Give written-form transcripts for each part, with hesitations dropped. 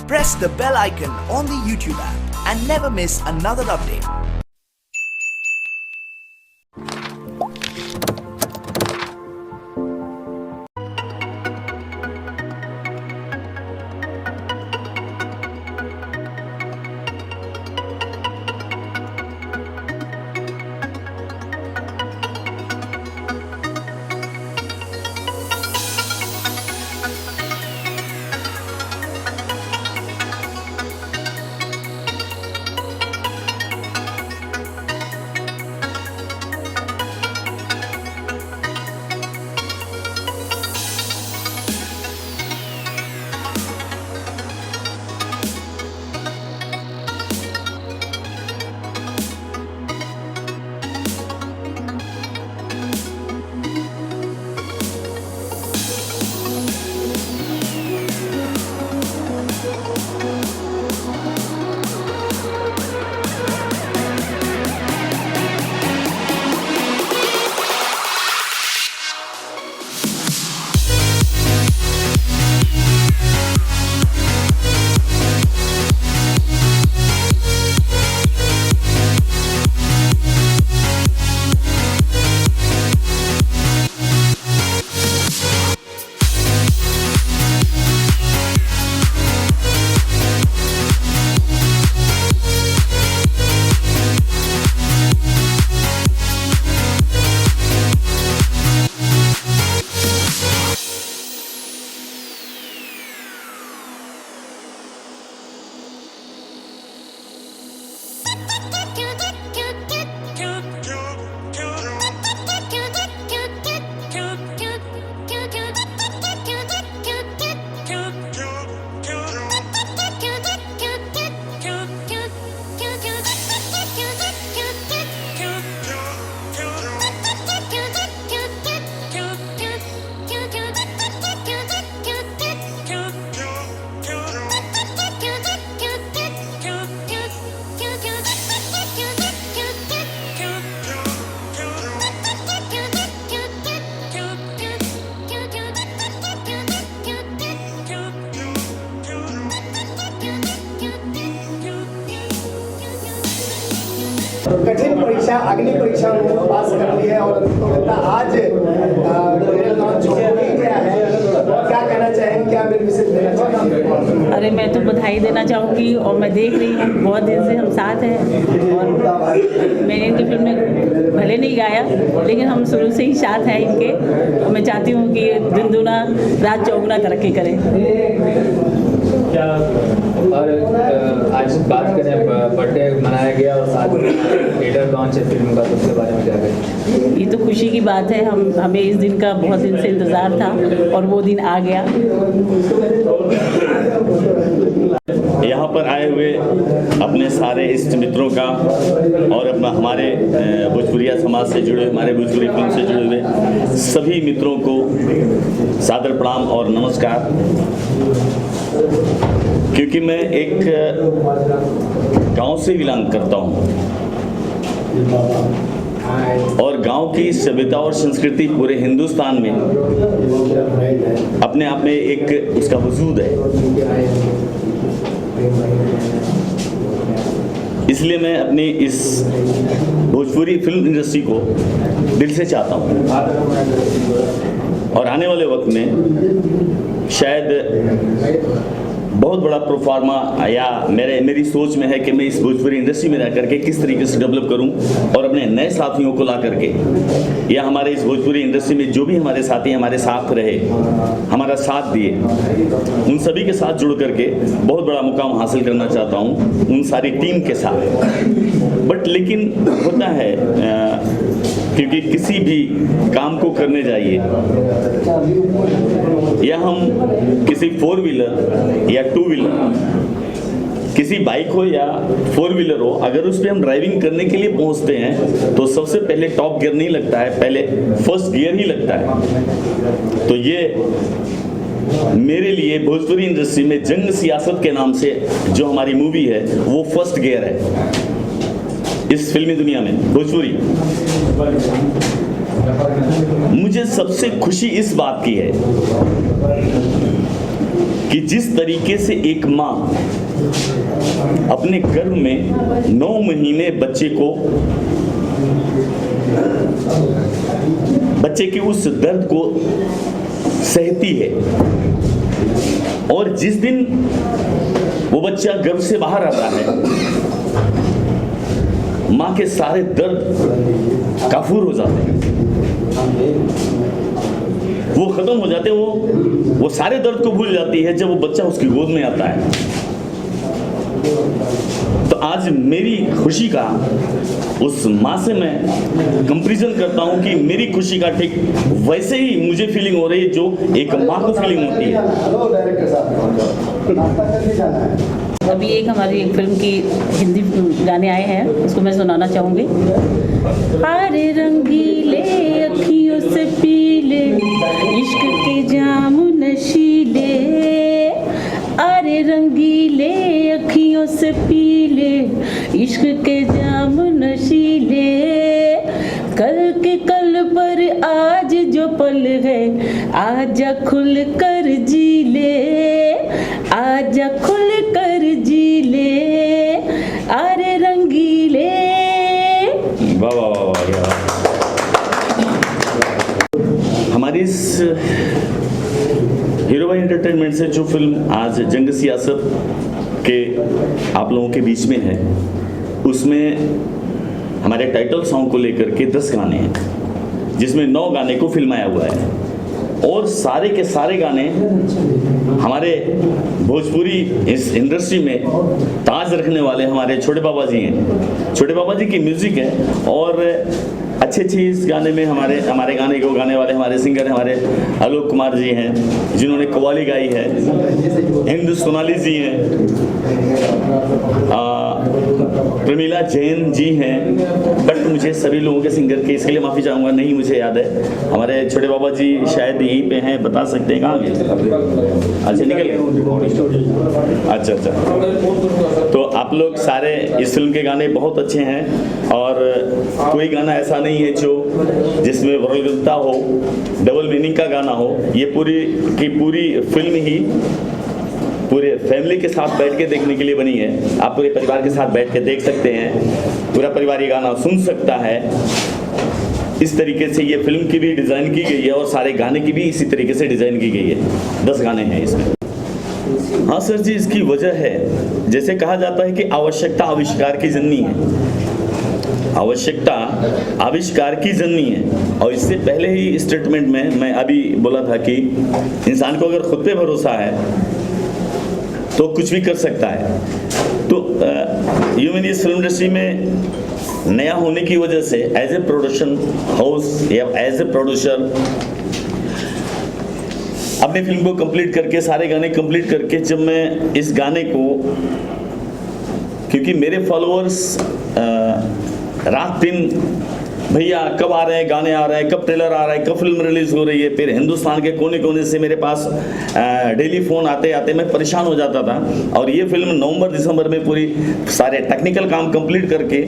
Press the bell icon on the YouTube app and never miss another update. कठिन परीक्षा अग्नि परीक्षा उन्होंने पास कर ली है और आज लॉन्च हो गया है। क्या कहना चाहेंगे, क्या मैसेज देना चाहेंगे? अरे मैं तो बधाई देना चाहूँगी और मैं देख रही हूँ बहुत दिन से हम साथ हैं और मैंने इनकी फिल्म में भले नहीं गाया लेकिन हम शुरू से ही साथ हैं इनके और मैं चाहती हूँ कि दिन दूना रात चौगुना तरक्की करें। क्या और आज बात करें बर्थडे मनाया गया और साथ में थिएटर लॉन्च है फिल्म का, तो उसके बारे में क्या कहें? ये तो खुशी की बात है, हमें इस दिन का बहुत दिन से इंतज़ार था और वो दिन आ गया। यहाँ पर आए हुए अपने सारे इष्ट मित्रों का और अपना हमारे भोजपुरिया समाज से जुड़े, हमारे भोजपुरी फिल्म से जुड़े हुए सभी मित्रों को सादर प्रणाम और नमस्कार। क्योंकि मैं एक गांव से बिलोंग करता हूँ और गांव की सभ्यता और संस्कृति पूरे हिंदुस्तान में अपने आप में एक उसका वजूद है। इसलिए मैं अपनी इस भोजपुरी फिल्म इंडस्ट्री को दिल से चाहता हूँ और आने वाले वक्त में शायद बहुत बड़ा प्रोफार्मा या मेरी सोच में है कि मैं इस भोजपुरी इंडस्ट्री में रह करके किस तरीके से डेवलप करूं और अपने नए साथियों को ला करके या हमारे इस भोजपुरी इंडस्ट्री में जो भी हमारे साथी हमारे साथ रहे, हमारा साथ दिए, उन सभी के साथ जुड़ करके बहुत बड़ा मुकाम हासिल करना चाहता हूं उन सारी टीम के साथ। बट लेकिन होता है क्योंकि किसी भी काम को करने जाइए या हम किसी 4 व्हीलर या 2 व्हीलर किसी बाइक हो या 4 व्हीलर हो, अगर उस पर हम ड्राइविंग करने के लिए पहुंचते हैं तो सबसे पहले टॉप गियर नहीं लगता है, पहले फर्स्ट गियर ही लगता है। तो ये मेरे लिए भोजपुरी इंडस्ट्री में जंग सियासत के नाम से जो हमारी मूवी है वो फर्स्ट गियर है इस फिल्मी दुनिया में भोजपुरी। मुझे सबसे खुशी इस बात की है कि जिस तरीके से एक माँ अपने गर्भ में 9 महीने बच्चे के उस दर्द को सहती है, और जिस दिन वो बच्चा गर्भ से बाहर आता है, माँ के सारे दर्द काफूर हो जाते हैं, वो खत्म हो जाते हैं, वो सारे दर्द को भूल जाती है जब वो बच्चा उसकी गोद में आता है। तो आज मेरी खुशी का उस माँ से मैं कंपैरिजन करता हूँ कि मेरी खुशी का ठीक वैसे ही मुझे फीलिंग हो रही है जो एक माँ को फीलिंग होती है। हेलो डायरेक्टर साहब, नाश्ता करके जाना है। अभी हमारी एक फिल्म की हिंदी गाने आए हैं, उसको मैं सुनाना चाहूँगी। हरे रंगीले अखियों से पीले, इश्क के जाम नशीले, अरे रंगीले अखियों से पीले, इश्क के जाम नशीले, कल के कल पर आज जो पल है, आजा खुल कर जी ले, आजा खुल कर जी ले, अरे रंगीले। वाह वाह वाह वाह। हमारी इस हीरो भाई एंटरटेनमेंट से जो फिल्म आज जंग सियासत के आप लोगों के बीच में है, उसमें हमारे टाइटल सॉन्ग को लेकर के 10 गाने हैं, जिसमें 9 गाने को फिल्माया हुआ है, और सारे के सारे गाने हमारे भोजपुरी इस इंडस्ट्री में ताज रखने वाले हमारे छोटे बाबा जी हैं। छोटे बाबा जी की म्यूजिक है, और अच्छे इस गाने में हमारे गाने को गाने वाले हमारे सिंगर हमारे आलोक कुमार जी हैं, जिन्होंने कव्वाली गाई है, हिंदू सोनाली जी हैं, प्रमीला जैन जी हैं, बट मुझे सभी लोगों के सिंगर के इसके लिए माफ़ी चाहूँगा, नहीं मुझे याद है। हमारे छोटे बाबा जी शायद यहीं पे हैं, बता सकते हैं कहाँ गए? अच्छा निकल गए, अच्छा। तो आप लोग सारे इस फिल्म के गाने बहुत अच्छे हैं, और कोई गाना ऐसा नहीं है जो जिसमें वल्गरता हो, डबल मीनिंग का गाना हो। ये पूरी की पूरी फिल्म ही पूरे फैमिली के साथ बैठ के देखने के लिए बनी है। आप पूरे परिवार के साथ बैठ के देख सकते हैं, पूरा परिवार ये गाना सुन सकता है। इस तरीके से ये फिल्म की भी डिज़ाइन की गई है, और सारे गाने की भी इसी तरीके से डिज़ाइन की गई है। 10 गाने हैं इसमें। हाँ सर जी, इसकी वजह है, जैसे कहा जाता है कि आवश्यकता आविष्कार की जननी है। आवश्यकता आविष्कार की जननी है, और इससे पहले ही स्टेटमेंट में मैं अभी बोला था कि इंसान को अगर खुद पे भरोसा है तो कुछ भी कर सकता है। तो यूं मैंने इस फिल्म इंडस्ट्री में नया होने की वजह से एज ए प्रोडक्शन हाउस या एज ए प्रोड्यूसर अपनी फिल्म को कंप्लीट करके, सारे गाने कंप्लीट करके, जब मैं इस गाने को, क्योंकि मेरे फॉलोअर्स रात दिन भैया कब आ रहे हैं गाने, आ रहे हैं कब ट्रेलर आ रहा है, कब फिल्म रिलीज हो रही है, फिर हिंदुस्तान के कोने कोने से मेरे पास डेली फ़ोन आते आते मैं परेशान हो जाता था। और ये फिल्म नवंबर दिसंबर में पूरी सारे टेक्निकल काम कंप्लीट करके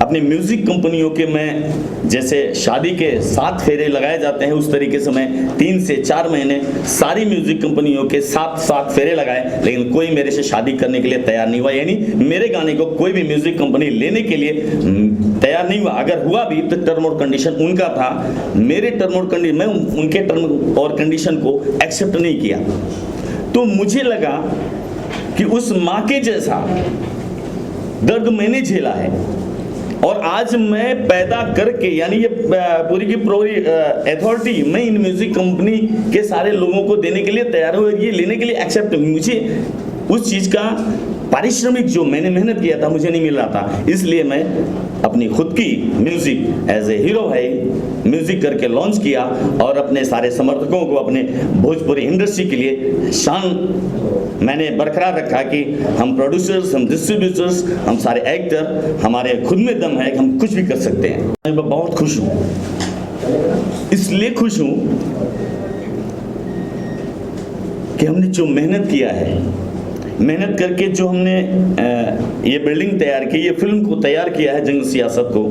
अपनी म्यूज़िक कंपनियों के, मैं जैसे शादी के 7 फेरे लगाए जाते हैं उस तरीके से मैं 3 से 4 महीने सारी म्यूज़िक कंपनियों के 7 फेरे लगाए, लेकिन कोई मेरे से शादी करने के लिए तैयार नहीं हुआ। यानी मेरे गाने को कोई भी म्यूज़िक कंपनी लेने के लिए तैयार नहीं हुआ। अगर हुआ भी तो टर्म और कंडीशन उनका था, मेरे टर्म और कंडीशन, मैं उनके टर्म और कंडीशन को एक्सेप्ट नहीं किया। तो मुझे लगा कि उस माँ के जैसा दर्द मैंने झेला है, और आज मैं पैदा करके, यानी ये पूरी की पूरी अथॉरिटी मैं इन म्यूजिक कंपनी के सारे लोगों को देने के लिए तैयार हूँ, ये लेने के लिए एक्सेप्ट। मुझे उस चीज़ का पारिश्रमिक जो मैंने मेहनत किया था मुझे नहीं मिल रहा था, इसलिए मैं अपनी खुद की म्यूजिक एज ए हीरो भाई म्यूजिक करके लॉन्च किया, और अपने सारे समर्थकों को, अपने भोजपुरी इंडस्ट्री के लिए शान मैंने बरकरार रखा कि हम प्रोड्यूसर्स, हम डिस्ट्रीब्यूटर्स, हम सारे एक्टर, हमारे खुद में दम है कि हम कुछ भी कर सकते हैं। मैं बहुत खुश हूँ, इसलिए खुश हूँ कि हमने जो मेहनत किया है, मेहनत करके जो हमने ये बिल्डिंग तैयार की, ये फिल्म को तैयार किया है, जंग सियासत को,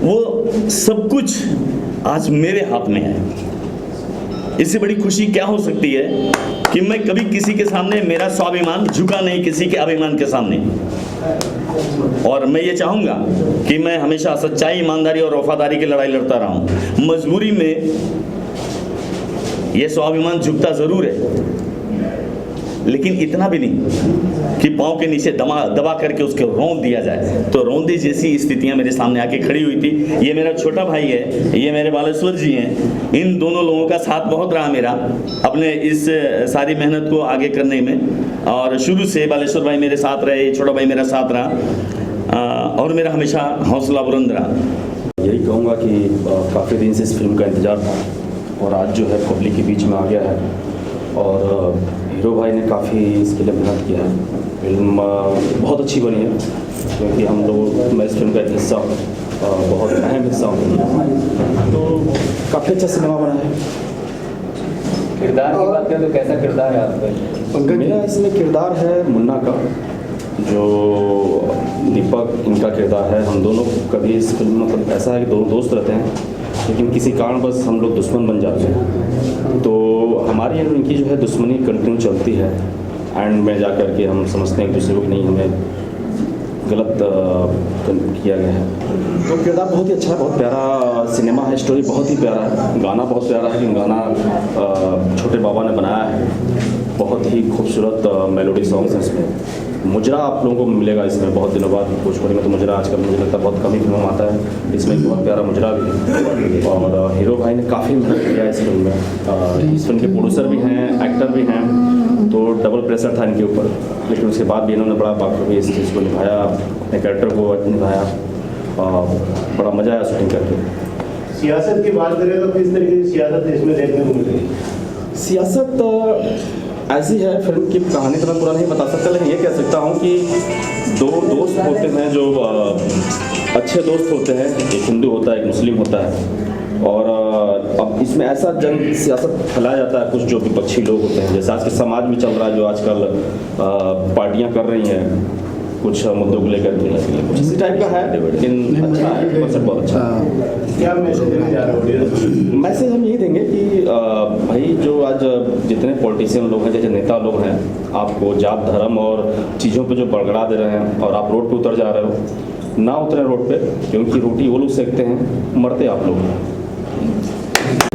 वो सब कुछ आज मेरे हाथ में है। इससे बड़ी खुशी क्या हो सकती है कि मैं कभी किसी के सामने मेरा स्वाभिमान झुका नहीं, किसी के अभिमान के सामने। और मैं ये चाहूँगा कि मैं हमेशा सच्चाई, ईमानदारी और वफादारी की लड़ाई लड़ता रहा हूँ। मजबूरी में ये स्वाभिमान झुकता ज़रूर है, लेकिन इतना भी नहीं कि पाँव के नीचे दबा करके उसको रौंद दिया जाए। तो रौंदे जैसी स्थितियां मेरे सामने आके खड़ी हुई थी। ये मेरा छोटा भाई है, ये मेरे बालेश्वर जी हैं। इन दोनों लोगों का साथ बहुत रहा मेरा अपने इस सारी मेहनत को आगे करने में। और शुरू से बालेश्वर भाई मेरे साथ रहे, छोटा भाई मेरा साथ रहा और मेरा हमेशा हौसला बुलंद रहा। यही कहूँगा कि काफ़ी दिन से इस फिल्म का इंतज़ार था और आज जो है पब्लिक के बीच में आ गया है। और हीरो भाई ने काफ़ी इसके लिए मेहनत किया है। फिल्म बहुत अच्छी बनी है, क्योंकि हम लोग, मैं इस फिल्म का एक हिस्सा हूँ, बहुत अहम हिस्सा हूँ। तो काफ़ी अच्छा सिनेमा बना है। किरदार की बात करें तो कैसा किरदार है आपका? मेरा इसमें किरदार है मुन्ना का, जो दीपक इनका किरदार है। हम दोनों कभी इस फिल्म में, मतलब ऐसा है कि दोनों दोस्त रहते हैं, लेकिन किसी कारण बस हम लोग दुश्मन बन जाते हैं। तो हमारी और इनकी जो है दुश्मनी कंटिन्यू चलती है। एंड में जा कर के हम समझते हैं एक दूसरे को नहीं, हमें गलत किया गया है। तो किरदार बहुत ही अच्छा है, बहुत प्यारा सिनेमा है, स्टोरी बहुत ही प्यारा है, गाना बहुत प्यारा है। गाना छोटे बाबा ने बनाया है, बहुत ही खूबसूरत मेलोडी सॉन्ग्स हैं इसमें। मुजरा आप लोगों को मिलेगा इसमें बहुत दिनों बाद। भोजपुरी में तो मुजरा आजकल मुझे लगता है बहुत कम ही फिल्मों में आता है, इसमें एक बहुत प्यारा मुजरा भी है। और हीरो भाई ने काफ़ी मेहनत किया है इस फिल्म में। इस फिल्म के प्रोड्यूसर भी हैं, एक्टर भी हैं, तो डबल प्रेशर था इनके ऊपर, लेकिन उसके बाद भी इन्होंने बड़ा बाखूबी इस चीज़ को निभाया, अपने कैरेक्टर को निभाया। बड़ा मज़ा आया शूटिंग करके। सियासत की बात करें तो किस तरीके की सियासत इसमें देखने को मिलेगी? सियासत ऐसी है, फिल्म की कहानी तो मैं पूरा नहीं बता सकता, लेकिन ये कह सकता हूँ कि दो दोस्त होते हैं जो अच्छे दोस्त होते हैं, एक हिंदू होता है, एक मुस्लिम होता है। और अब इसमें ऐसा जंग सियासत फैलाया जाता है, कुछ जो विपक्षी लोग होते हैं, जैसे आज के समाज में चल रहा है, जो आजकल पार्टियां कर रही हैं कुछ मुद्दों को लेकर के, कुछ इसी टाइप का है। लेकिन अच्छा है, कॉन्सेप्ट बहुत अच्छा है। क्या मैसेज देना चाह रहे हो? मैसेज हम यही देंगे कि भाई जो आज जितने पॉलिटिशियन लोग हैं, जैसे नेता लोग हैं, आपको जात धर्म और चीज़ों पे जो बड़गड़ा दे रहे हैं और आप रोड पे उतर जा रहे हो, ना उतरे रोड पे, क्योंकि रोटी वो लोग सेकते हैं, मरते आप लोग।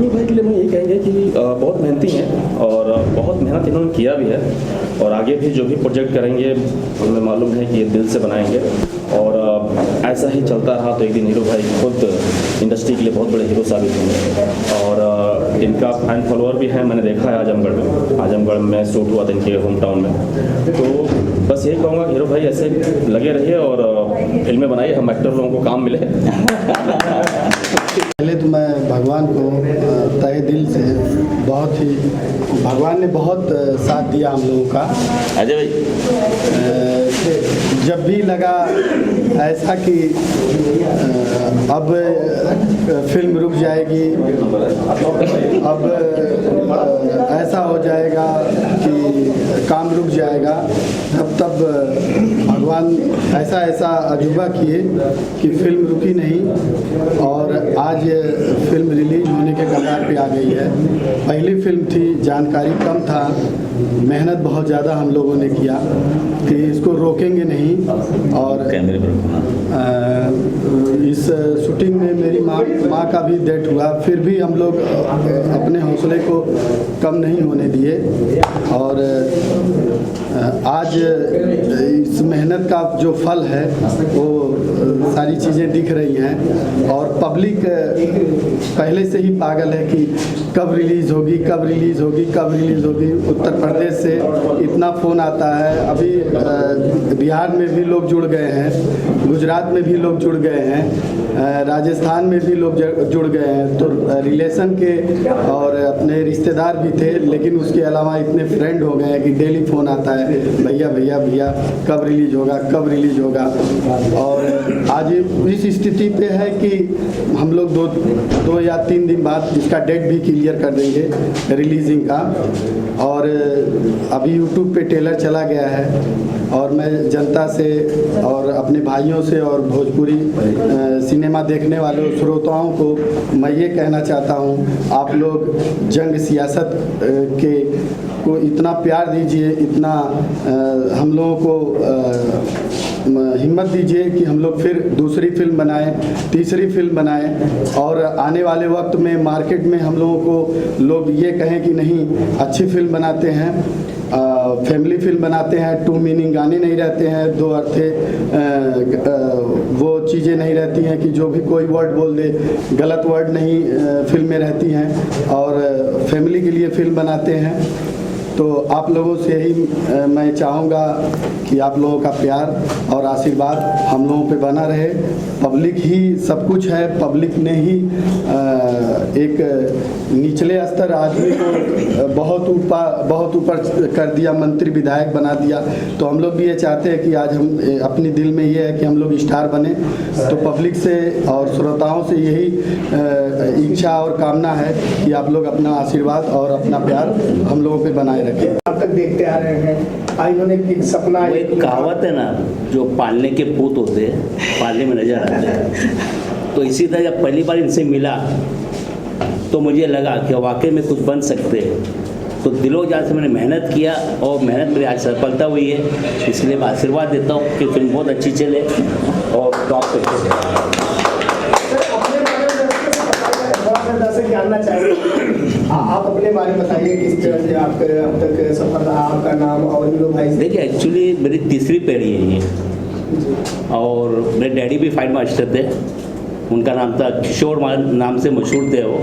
भाई के लिए मैं यही कहेंगे कि बहुत मेहनती हैं और बहुत मेहनत इन्होंने किया भी है, और आगे भी जो भी प्रोजेक्ट करेंगे हमें मालूम है कि ये दिल से बनाएंगे। और ऐसा ही चलता रहा तो एक दिन हीरो भाई खुद इंडस्ट्री के लिए बहुत बड़े हीरो साबित होंगे। और इनका फैन फॉलोअर भी है, मैंने देखा है आजमगढ़ में शूट हुआ था इनके होम टाउन में। तो बस यही कहूँगा हीरो भाई ऐसे लगे रहिए और फिल्में बनाइए, हम एक्टर लोगों को काम मिले। पहले तो मैं भगवान को तहे दिल से बहुत ही, भगवान ने बहुत साथ दिया हम लोगों का। अजय भाई, जब भी लगा ऐसा कि अब फिल्म रुक जाएगी, अब ऐसा हो जाएगा कि काम रुक जाएगा, तब भगवान ऐसा अजूबा किए कि फिल्म रुकी नहीं और आज फिल्म रिलीज होने के कगार पे आ गई है। पहली फिल्म थी, जानकारी कम था, मेहनत बहुत ज़्यादा हम लोगों ने किया कि इसको रोकेंगे नहीं। और इस शूटिंग में मेरी माँ का भी डेथ हुआ, फिर भी हम लोग अपने हौसले को कम नहीं होने दिए। और आज इस मेहनत का जो फल है वो सारी चीज़ें दिख रही हैं। और पब्लिक पहले से ही पागल है कि कब रिलीज़ होगी, कब रिलीज़ होगी, कब रिलीज़ होगी। उत्तर प्रदेश से इतना फ़ोन आता है, अभी बिहार में भी लोग जुड़ गए हैं, गुजरात में भी लोग जुड़ गए हैं, राजस्थान में भी लोग जुड़ गए हैं। तो रिलेशन के और अपने रिश्तेदार भी थे, लेकिन उसके अलावा इतने फ्रेंड हो गए हैं कि डेली फ़ोन आता है, भैया भैया भैया कब रिलीज़ होगा, कब रिलीज़ होगा। और आज इस स्थिति पे है कि हम लोग दो या 3 दिन बाद इसका डेट भी क्लियर कर देंगे रिलीजिंग का। और अभी यूट्यूब पे ट्रेलर चला गया है और मैं जनता से और अपने भाइयों से और भोजपुरी सिनेमा देखने वाले श्रोताओं को मैं ये कहना चाहता हूँ, आप लोग जंग सियासत को इतना प्यार दीजिए, इतना हम लोगों को हिम्मत दीजिए कि हम लोग फिर दूसरी फिल्म बनाएं, तीसरी फिल्म बनाएं और आने वाले वक्त में मार्केट में हम लोगों को लोग ये कहें कि नहीं अच्छी फिल्म बनाते हैं, फैमिली फिल्म बनाते हैं, 2 मीनिंग गाने नहीं रहते हैं, 2 अर्थे वो चीज़ें नहीं रहती हैं कि जो भी कोई वर्ड बोल दे, गलत वर्ड नहीं फिल्म में रहती हैं और फैमिली के लिए फिल्म बनाते हैं। तो आप लोगों से ही मैं चाहूँगा कि आप लोगों का प्यार और आशीर्वाद हम लोगों पे बना रहे। पब्लिक ही सब कुछ है, पब्लिक ने ही एक निचले स्तर आदमी को बहुत ऊपर कर दिया, मंत्री विधायक बना दिया। तो हम लोग भी ये चाहते हैं कि आज हम अपनी दिल में ये है कि हम लोग स्टार बने। तो पब्लिक से और श्रोताओं से यही इच्छा और कामना है कि आप लोग अपना आशीर्वाद और अपना प्यार हम लोगों पे बनाए रखें। अब तक देखते आ रहे हैं, इन्होंने एक सपना, वो एक कहावत है ना, जो पालने के पूत होते पालने में नजर आते हैं। तो इसी तरह जब पहली बार इनसे मिला तो मुझे लगा कि वाकई में कुछ बन सकते हैं। तो दिलो जान से मैंने मेहनत किया और मेहनत मेरी आज सफलता हुई है। इसलिए मैं आशीर्वाद देता हूँ कि फिल्म बहुत अच्छी चले और टॉप पे चले। जानना चाहिए, आप अपने बारे में बताइए, किस तरह से आप अब तक सफल रहा आपका नाम और हीरो भाई? देखिए, एक्चुअली मेरी तीसरी पीढ़ी है ये, और मेरे डैडी भी फाइट मास्टर थे। उनका नाम था किशोर नाम से मशहूर थे वो,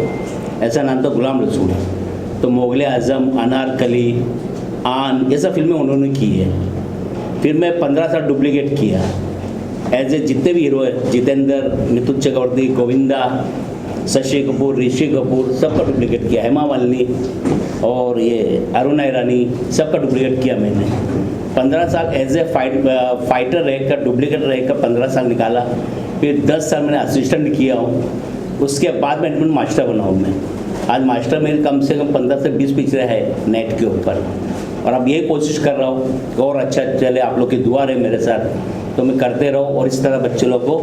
ऐसा नाम था गुलाम रसूल। तो मुग़ल आज़म, अनारकली, आन, ये सब फिल्में उन्होंने की है। फिर मैं 15 साल डुप्लीकेट किया एज ए जितने भी हीरो है, जितेंद्र, मिथुन चक्रवर्ती, गोविंदा, शशि कपूर, ऋषि कपूर, सबका डुप्लीकेट किया। हेमा मालिनी और ये अरुणा ईरानी, सबका डुप्लीकेट किया मैंने। 15 साल एज ए फाइटर रहकर, डुप्लीकेट रहकर 15 साल निकाला। फिर 10 साल मैंने असिस्टेंट किया हूँ। उसके बाद मैं मास्टर बना हूँ मैं। आज मास्टर मेरे कम से कम 15 से 20 पिक्चरें है नेट के ऊपर, और अब ये कोशिश कर रहा हूँ और अच्छा चले। आप लोग की दुआ रहे मेरे साथ, तो मैं करते रहो और इस तरह बच्चे लोग को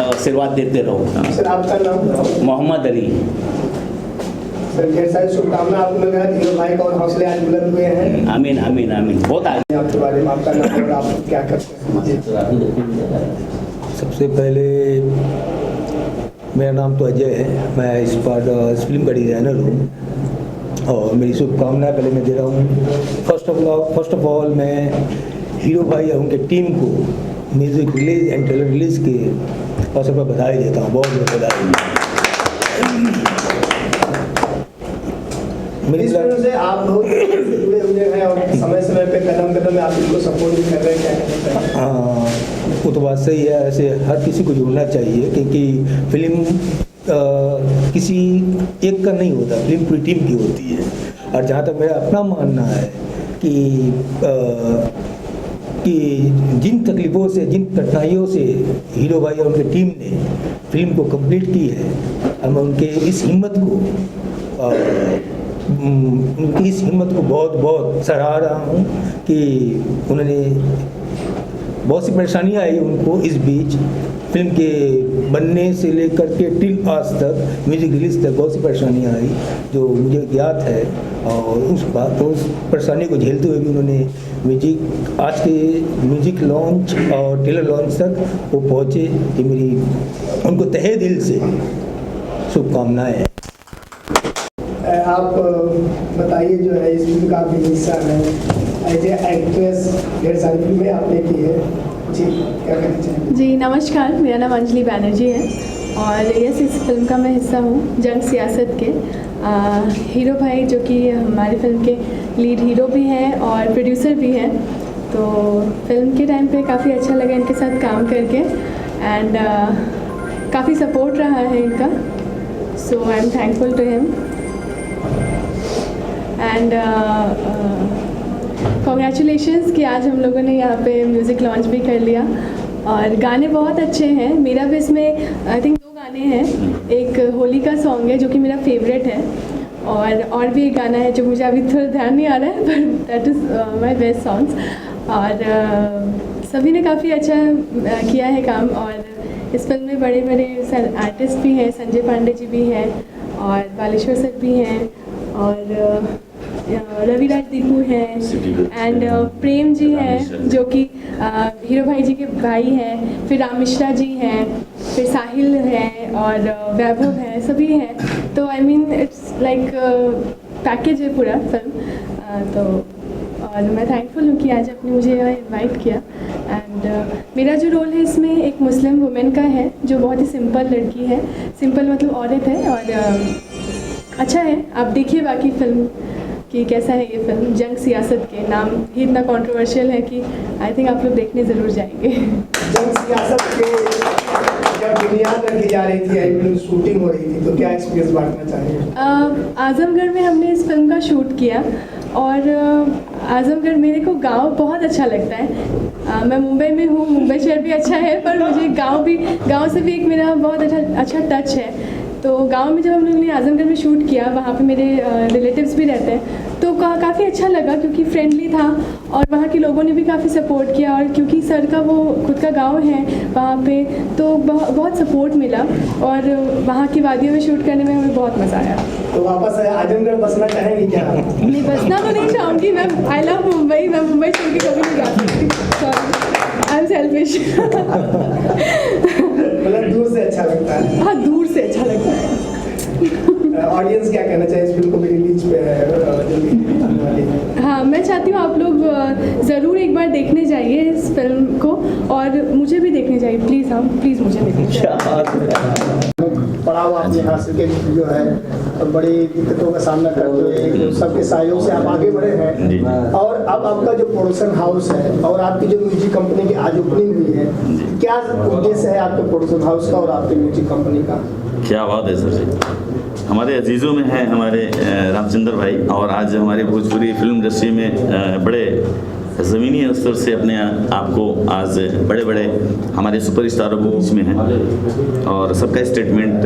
आशीर्वाद देते रहो। सर आपका नाम? मोहम्मद अली। सर ढेर सारी शुभकामना आपको मिल रहा है, हीरो भाई का और हौसले आज बुलंद हुए हैं। आमीन आमीन आमीन। बहुत आगे आपके बारे में आपका नाम और आप क्या करते हैं? सबसे पहले मेरा नाम तो अजय है, मैं इस फिल्म का डिज़ाइनर हूँ और मेरी शुभकामनाएं पहले मैं दे रहा हूँ। फर्स्ट ऑफ ऑल मैं हीरो भाई और उनके टीम को music release and trailer release के अवसर पर बधाई देता हूँ, बहुत बहुत बधाई। इस फिल्म से आप बहुत जुड़े हुए हैं और समय समय पे कदम कदम आप इनको सपोर्ट भी कर रहे हैं, क्या? हाँ, वो तो बात सही है। ऐसे हर किसी को जुड़ना चाहिए, क्योंकि फिल्म किसी एक का नहीं होता, फिल्म पूरी टीम की होती है। और जहाँ तक मेरा अपना मानना है कि जिन तकलीफ़ों से, जिन कठिनाइयों से हीरो भाई और उनकी टीम ने फिल्म को कंप्लीट की है, और मैं उनके इस हिम्मत को बहुत बहुत सराह रहा हूँ कि उन्होंने बहुत सी परेशानियाँ आई उनको इस बीच फिल्म के बनने से लेकर के टिल आज तक, म्यूजिक रिलीज तक बहुत सी परेशानियाँ आई जो मुझे ज्ञात है। और उस परेशानी को झेलते हुए भी उन्होंने आज के म्यूजिक लॉन्च और ट्रेलर लॉन्च तक वो पहुँचे। ये मेरी उनको तहे दिल से शुभकामनाएँ। आप बताइए, जो है इस फिल्म का भी हिस्सा है, एज ए एक्ट्रेस ढेर सारी फिल्में आपने की है जी, क्या कहना चाहेंगे? जी नमस्कार, मेरा नाम अंजलि बैनर्जी है और यस, इस फिल्म का मैं हिस्सा हूँ जंग सियासत के। हीरो भाई जो कि हमारी फिल्म के लीड हीरो भी हैं और प्रोड्यूसर भी हैं, तो फिल्म के टाइम पे काफ़ी अच्छा लगा इनके साथ काम करके एंड काफ़ी सपोर्ट रहा है इनका, so I am thankful to him and congratulations कि आज हम लोगों ने यहाँ पे म्यूज़िक लॉन्च भी कर लिया और गाने बहुत अच्छे हैं। मेरा भी इसमें आई थिंक 2 गाने हैं, एक होली का सॉन्ग है जो कि मेरा फेवरेट है और भी एक गाना है जो मुझे अभी थोड़ा ध्यान नहीं आ रहा है, but that is my best songs. और सभी ने काफ़ी अच्छा किया है काम, और इस फिल्म में बड़े बड़े आर्टिस्ट भी हैं, संजय पांडे जी भी हैं और बालेश्वर सर भी हैं, और रविराज दीपू हैं, एंड प्रेम जी हैं जो कि हीरो भाई जी के भाई हैं, फिर राम मिश्रा जी हैं, फिर साहिल हैं और वैभव हैं, सभी हैं। तो I mean it's like package है पूरा फिल्म। तो और मैं थैंकफुल हूँ कि आज आपने मुझे यहाँ इनवाइट किया। एंड मेरा जो रोल है इसमें एक मुस्लिम वुमेन का है जो बहुत ही सिंपल लड़की है, सिंपल मतलब औरत है, और अच्छा है। आप देखिए बाकी फिल्म कि कैसा है ये फिल्म। जंग सियासत के नाम ही इतना कंट्रोवर्शियल है कि आई थिंक आप लोग देखने ज़रूर जाएंगे। जंग सियासत के जब बुनियाद रखी जा रही थी, शूटिंग हो रही थी, तो क्या एक्सपीरियंस बांटना चाहिए? आजमगढ़ में हमने इस फिल्म का शूट किया, और आजमगढ़ मेरे को गांव बहुत अच्छा लगता है। मैं मुंबई में हूँ, मुंबई शहर भी अच्छा है, पर मुझे गांव से भी एक मेरा बहुत अच्छा टच है। तो गांव में जब हम लोगों ने आजमगढ़ में शूट किया, वहाँ पे मेरे रिलेटिव्स भी रहते हैं, तो काफ़ी अच्छा लगा क्योंकि फ्रेंडली था, और वहाँ के लोगों ने भी काफ़ी सपोर्ट किया, और क्योंकि सर का वो खुद का गांव है वहाँ पे, तो बहुत सपोर्ट मिला, और वहाँ की वादियों में शूट करने में हमें बहुत मज़ा आया। तो वापस आजमगढ़ बसना चाहेंगी क्या? नहीं, बसना तो नहीं चाहूँगी मैं। आई लव मुंबई, मैं मुंबई छोड़ के कभी नहीं जा सकती। Sorry, I am selfish. मतलब दूर से अच्छा लगता है? हाँ, दूर से अच्छा लगता है। ऑडियंस क्या कहना चाहिए? इस फिल्म को भी रिलीज पे है। हाँ, मैं चाहती हूँ आप लोग ज़रूर एक बार देखने जाइए इस फिल्म को, और मुझे भी देखने जाइए प्लीज़। हाँ प्लीज़, मुझे देखने जाइए। पड़ाव आपने हासिल के जो है, और बड़ी दिक्कतों का सामना करते हुए सबके सहयोग से आप आगे बढ़े हैं, और अब आपका जो प्रोडक्शन हाउस है और आपकी जो म्यूजिक कंपनी की आज ओपनिंग हुई है, क्या उद्देश्य है आपके प्रोडक्शन हाउस का और आपकी म्यूजिक कंपनी का? क्या बात है सर जी। हमारे अजीज़ों में हैं हमारे रामचंद्र भाई, और आज हमारे भोजपुरी फिल्म इंडस्ट्री में बड़े ज़मीनी स्तर से अपने आप को आज बड़े बड़े हमारे सुपरस्टारों के बीच में हैं, और सबका स्टेटमेंट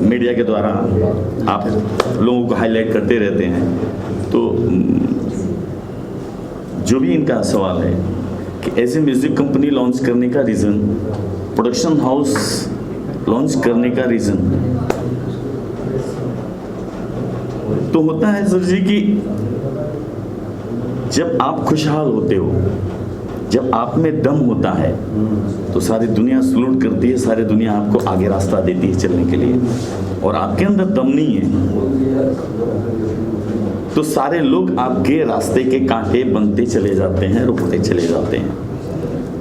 मीडिया के द्वारा आप लोगों को हाईलाइट करते रहते हैं। तो जो भी इनका सवाल है कि ऐसे म्यूज़िक कंपनी लॉन्च करने का रीज़न, प्रोडक्शन हाउस लॉन्च करने का रीज़न तो होता है सर जी कि जब आप खुशहाल होते हो, जब आप में दम होता है, तो सारी दुनिया सलूट करती है, सारी दुनिया आपको आगे रास्ता देती है चलने के लिए, और आपके अंदर दम नहीं है तो सारे लोग आपके रास्ते के कांटे बनते चले जाते हैं, रुकते चले जाते हैं।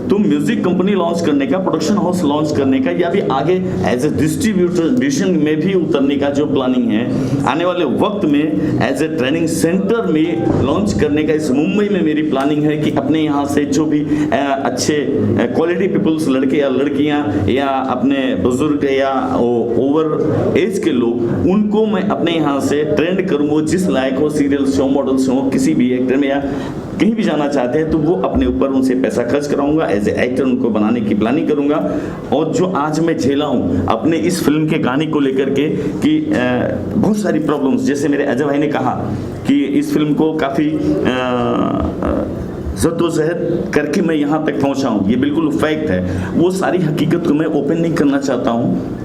तो म्यूजिक कंपनी लॉन्च करने का, प्रोडक्शन हाउस लॉन्च करने का, या भी आगे एज ए डिस्ट्रीब्यूशन में भी उतरने का जो प्लानिंग है, आने वाले वक्त में एज ए ट्रेनिंग सेंटर में लॉन्च करने का इस मुंबई में मेरी प्लानिंग है कि अपने यहाँ से जो भी अच्छे क्वालिटी पीपल्स, लड़के या लड़कियाँ या अपने बुजुर्ग या ओवर एज के लोग, उनको मैं अपने यहाँ से ट्रेंड करूँ। वो जिस लायक हो, सीरियल शो, मॉडल शो, किसी भी एक्टर में या कहीं भी जाना चाहते हैं, तो वो अपने ऊपर उनसे पैसा खर्च कराऊंगा, एज ए एक्टर उनको बनाने की प्लानिंग करूंगा। और जो आज मैं झेला हूं अपने इस फिल्म के गाने को लेकर के कि बहुत सारी प्रॉब्लम्स, जैसे मेरे अजय भाई ने कहा कि इस फिल्म को काफ़ी जद्दोजहद करके मैं यहाँ तक पहुँचा हूँ, ये बिल्कुल फैक्ट है। वो सारी हकीकत को मैं ओपन नहीं करना चाहता हूँ,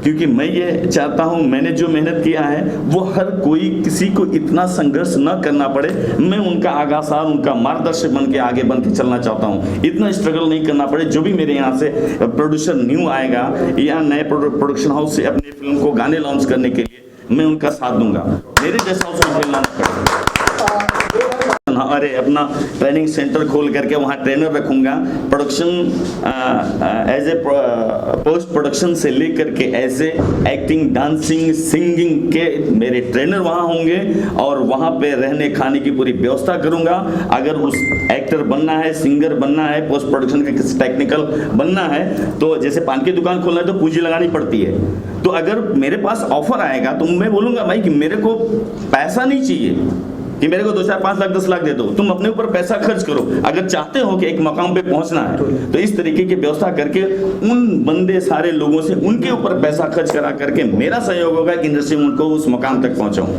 क्योंकि मैं ये चाहता हूँ मैंने जो मेहनत किया है वो हर कोई, किसी को इतना संघर्ष न करना पड़े। मैं उनका आगासार, उनका मार्गदर्शक बन के आगे बन के चलना चाहता हूँ, इतना स्ट्रगल नहीं करना पड़े। जो भी मेरे यहाँ से प्रोड्यूसर न्यू आएगा या नए प्रोडक्शन हाउस से अपनी फिल्म को गाने लॉन्च करने के लिए, मैं उनका साथ दूंगा, मेरे जैसा उसको झेलना न पड़े। अरे अपना ट्रेनिंग सेंटर खोल करके वहाँ ट्रेनर रखूँगा, production as a post production से लेकर के as a acting, dancing, singing के मेरे ट्रेनर वहाँ होंगे, और वहाँ पे रहने खाने की पूरी व्यवस्था करूँगा। अगर उस एक्टर बनना है, सिंगर बनना है, पोस्ट प्रोडक्शन का किसी टेक्निकल बनना है, तो जैसे पान की दुकान खोलना है तो पूंजी लगानी पड़ती है। तो अगर मेरे पास ऑफर आएगा तो मैं बोलूँगा भाई कि मेरे को पैसा नहीं चाहिए, कि मेरे को 2, 4, 5 लाख 10 लाख दे दो, तुम अपने ऊपर पैसा खर्च करो। अगर चाहते हो कि एक मकाम पे पहुंचना है तो इस तरीके की व्यवस्था करके उन बंदे सारे लोगों से उनके ऊपर पैसा खर्च करा करके मेरा सहयोग होगा कि इंडस्ट्री में उनको उस मकाम तक पहुंचाऊं।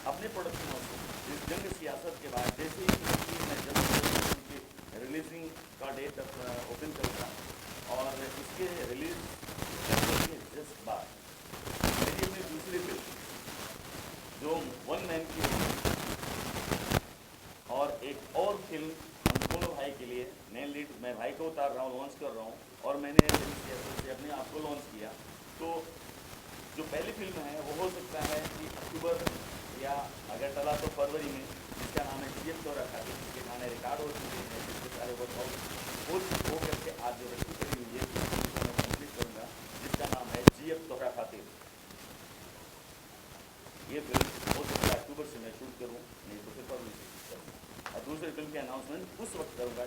अपने प्रोडक्शन हाउस इस जंग सियासत के बाद जैसे ही मैं जब रिलीजिंग का डेट ओपन करूँगा और इसके रिलीज करने के जस्ट बाद मेरी अपनी दूसरी फिल्म जो 1 मैन की और एक और फिल्म हम दोनों भाई के लिए मेन लीड मैं भाई को उतार रहा हूँ, लॉन्च कर रहा हूँ और मैंने सियासत से अपने आप को लॉन्च किया। तो जो पहली फिल्म है वो हो सकता है कि अक्टूबर या अगर चला तो फरवरी में, जिसका नाम है जीएफ तोहरा खातिर, जिसके गाने रिकॉर्ड हो चुके हैं, जिसके सारे वर्कआउट हो करके आज जो रखी करी हुई है मैं कंप्लीट करूँगा, जिसका नाम है जीएफ तोहरा खातिर। ये फिल्म हो सकता है अक्टूबर से मैं शूट करूँ, नहीं तो फिर फरवरी से शूट करूँ और दूसरी फिल्म के अनाउंसमेंट उस वक्त करूँगा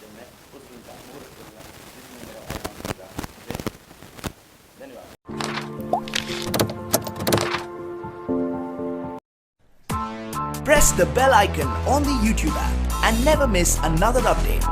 जब मैं उस फिल्म का मुहूर्त करूँगा जिसमें मेरा अनाउंस होगा। धन्यवाद। Press the bell icon on the YouTube app and never miss another update.